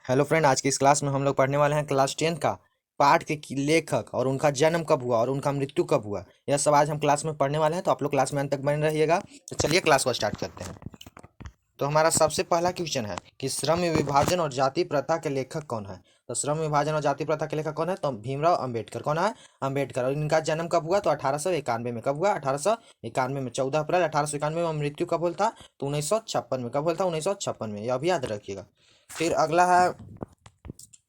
Hello friend, आज की इस क्लास में हम लोग पढ़ने वाले हैं क्लास 10 का पाठ के लेखक और उनका जन्म कब हुआ और उनका मृत्यु कब हुआ। यह सब आज हम क्लास में पढ़ने वाले हैं, तो आप लोग क्लास में अंत तक बने रहिएगा। तो चलिए क्लास को स्टार्ट करते हैं। तो हमारा सबसे पहला क्वेश्चन है कि श्रम विभाजन और जाति प्रथा के लेखक कौन है। तो श्रम विभाजन और जाति प्रथा के लेखक कौन है? तो भीमराव अंबेडकर। कौन है? अंबेडकर। और इनका जन्म कब हुआ? तो 1891 में। कब हुआ? 1891 में, 14 अप्रैल 1891 में। मृत्यु कब होता? तो 1956 में। कब होता? 1956 में। यह भी याद रखिएगा। फिर अगला है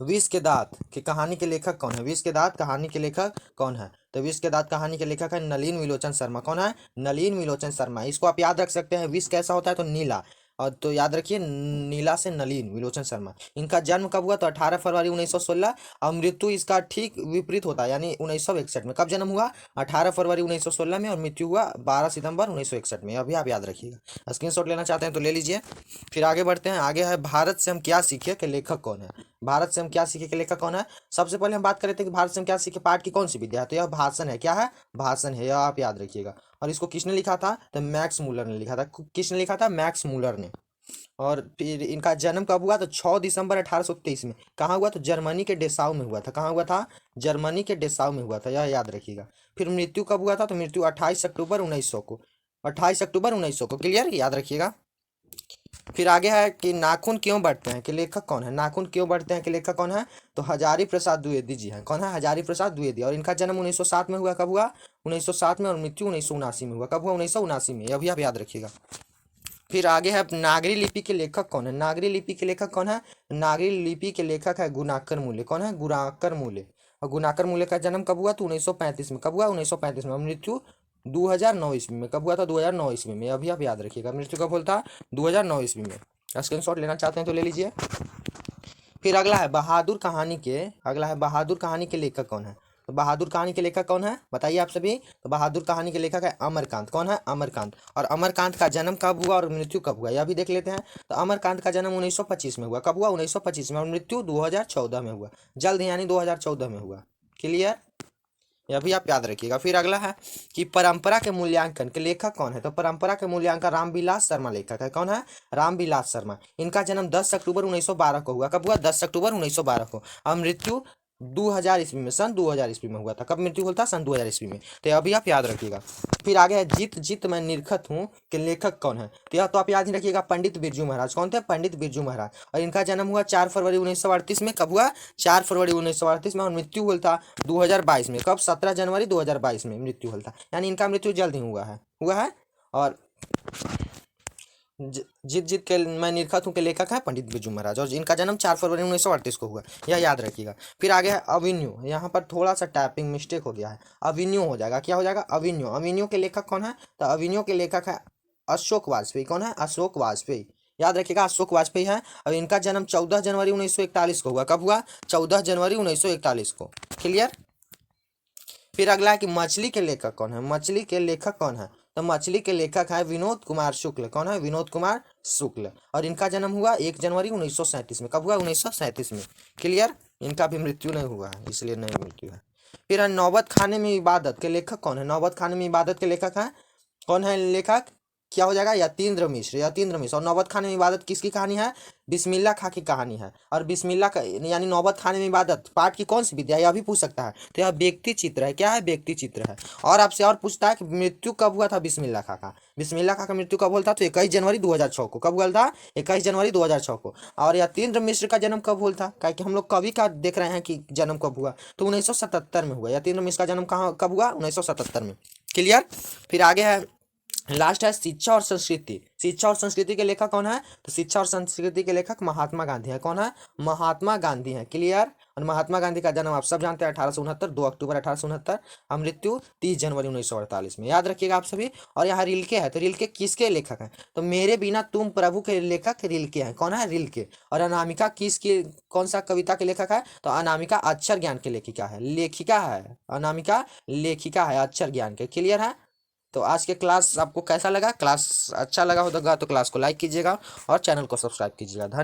विष के दांत की कहानी के लेखक कौन है। विष के दांत कहानी के लेखक कौन है? तो विष के दांत कहानी के लेखक है नलिन विलोचन शर्मा। कौन है? नलिन विलोचन शर्मा। इसको आप याद रख सकते हैं। विष कैसा होता है? तो नीला। और तो याद रखिए, नीला से नलिन विलोचन शर्मा। इनका जन्म कब हुआ? तो 18 फरवरी 1916। और मृत्यु इसका ठीक विपरीत होता है, यानी 1961 में। कब जन्म हुआ? 18 फरवरी 1916 में। और मृत्यु हुआ 12 सितंबर 1961 में। अभी आप याद रखिएगा। स्क्रीनशॉट लेना चाहते हैं तो ले लीजिए। फिर आगे बढ़ते हैं। आगे है भारत से हम क्या सीखे के लेखक कौन है। भारत से हम क्या सीखे के लेखक कौन है? सबसे पहले हम बात कर रहे थे कि भारत से हम क्या सीखे पाठ की कौन सी विद्या है। तो यह भाषण है। क्या है? भाषण है। यह आप याद रखिएगा। और इसको किसने लिखा था? तो मैक्स मूलर ने लिखा था। किसने लिखा था? मैक्स मूलर ने। और फिर इनका जन्म कब हुआ? तो 6 दिसंबर 1823 में। कहाँ हुआ? तो जर्मनी के डेसाउ में हुआ था। कहाँ हुआ था? जर्मनी के डेसाउ में हुआ था। यह याद रखिएगा। फिर मृत्यु कब हुआ था? तो मृत्यु 28 अक्टूबर 1900 को। 28 अक्टूबर 1900 को। क्लियर? याद रखिएगा। फिर आगे है कि नाखून क्यों बढ़ते हैं के लेखक कौन है। नाखून क्यों बढ़ते हैं के लेखक कौन है? तो हजारी प्रसाद द्विवेदी जी हैं। कौन है? हजारी प्रसाद द्विवेदी। और इनका जन्म 1907 में हुआ। कब हुआ? 1907 में। और मृत्यु 1979 में हुआ। कब हुआ? 1979 में। यह भी आप याद रखिएगा। फिर आगे है नागरी लिपि के लेखक कौन है। नागरी लिपि के लेखक कौन है? नागरी लिपि के लेखक है गुणाकर मूल्य। कौन है? गुणाकर मूल्य। और गुणाकर मूल्य का जन्म कब हुआ? तो 1935 में। कब हुआ? 1935 में। और मृत्यु 2009 ईस्वी में। कब हुआ था? 2009 ईस्वी में। अभी आप याद रखिएगा। मृत्यु कब होता? 2009 ईस्वी में। स्क्रीनशॉट लेना चाहते हैं तो ले लीजिए। फिर अगला है बहादुर कहानी के लेखक कौन है। तो बहादुर कहानी के लेखक कौन है बताइए आप सभी। तो बहादुर कहानी के लेखक है अमरकांत। कौन है? अमरकांत। और अमरकांत का जन्म कब हुआ और मृत्यु कब हुआ, यह भी देख लेते हैं। तो अमरकांत का जन्म 1925 में हुआ। कब हुआ? 1925 में। और मृत्यु 2014 में हुआ। जल्द ही, यानी 2014 में हुआ। क्लियर? यह भी आप याद रखिएगा। फिर अगला है कि परंपरा के मूल्यांकन के लेखक कौन है। तो परंपरा के मूल्यांकन रामविलास शर्मा लेखक है। कौन है? रामविलास शर्मा। इनका जन्म 10 अक्टूबर 1912 को हुआ। कब हुआ? 10 अक्टूबर 1912 को। और मृत्यु 2000 ईस्वी में, सन 2000 ईस्वी में हुआ था। कब मृत्यु होता? सन 2000 ईस्वी में। तो अभी आप याद रखिएगा। फिर आगे है जीत जीत मैं निरखत हूँ के लेखक कौन है। तो यह तो आप याद ही रखिएगा, पंडित बिरजू महाराज। कौन थे? पंडित बिरजू महाराज। और इनका जन्म हुआ 4 फरवरी 1938 में। कब हुआ? 4 फरवरी 1938 में। और मृत्यु हुआ था 2022 में। कब? 17 जनवरी 2022 में मृत्यु हुआ था। यानी इनका मृत्यु जल्द ही हुआ है। और जीत जीत के मैं निरखत हूँ के लेखक है पंडित बिरजू महाराज। और इनका जन्म 4 फरवरी 1938 को हुआ। यह याद रखिएगा। फिर आगे है अविन्यू। यहाँ पर थोड़ा सा टाइपिंग मिस्टेक हो गया है। अविन्यू हो जाएगा। क्या हो जाएगा? अविन्यू। अविन्यू के लेखक कौन है? तो अविन्यू के लेखक है अशोक वाजपेयी। कौन है? अशोक वाजपेयी। याद रखिएगा, अशोक वाजपेयी है। और इनका जन्म 14 जनवरी 1941 को हुआ। कब हुआ? 14 जनवरी 1941 को। क्लियर? फिर अगला है कि मछली के लेखक कौन है। मछली के लेखक कौन है? तो मछली के लेखक है विनोद कुमार शुक्ल। कौन है? विनोद कुमार शुक्ल। और इनका जन्म हुआ 1 जनवरी 1937 में। कब हुआ? 1937 में। क्लियर? इनका भी मृत्यु नहीं हुआ है, इसलिए नहीं मृत्यु है। फिर है नौबत खाने में इबादत के लेखक कौन है। नौबत खाने में इबादत के लेखक है कौन है? लेखक क्या हो जाएगा? यतीन्द्र मिश्र। यतीन्द्र मिश्र। और नौबत खाने में इबादत किसकी कहानी है? बिस्मिल्लाह खां की कहानी है। और बिस्मिल्लाह का यानी नौबत खाने में इबादत पाठ की कौन सी विद्या है, यह भी पूछ सकता है। तो यह व्यक्ति चित्र है। क्या है? व्यक्ति चित्र है। और आपसे और पूछता है कि मृत्यु कब हुआ था बिस्मिल्लाह खां का। बिस्मिल्लाह खां का मृत्यु कब हुआ था? तो 21 जनवरी 2006 को। कब हुआ था? 21 जनवरी 2006 को। और यतीन्द्र मिश्र का जन्म कब हुआ था? क्या कि हम लोग कवि का देख रहे हैं कि जन्म कब हुआ। तो 1977 में हुआ। यतीन्द्र मिश्र का जन्म कहाँ कब हुआ? 1977 में। क्लियर? फिर आगे है लास्ट है शिक्षा और संस्कृति। शिक्षा और संस्कृति के लेखक कौन है? तो शिक्षा और संस्कृति के लेखक महात्मा गांधी है। कौन है? महात्मा गांधी है। क्लियर? और महात्मा गांधी का जन्म आप सब जानते हैं 1869, 2 अक्टूबर 1869। और मृत्यु 30 जनवरी 1948 में। याद रखिएगा आप सभी। और यहाँ रिल्के है। तो रिल्के किसके लेखक हैं? तो मेरे बिना तुम प्रभु के लेखक रिल्के हैं। कौन है? रिल्के। और अनामिका किसकी कौन सा कविता के लेखक है? तो अनामिका अक्षर ज्ञान के लेखिका है। अनामिका लेखिका है अक्षर ज्ञान के। क्लियर है? तो आज के क्लास आपको कैसा लगा? क्लास अच्छा लगा होगा तो क्लास को लाइक कीजिएगा और चैनल को सब्सक्राइब कीजिएगा। धन्यवाद।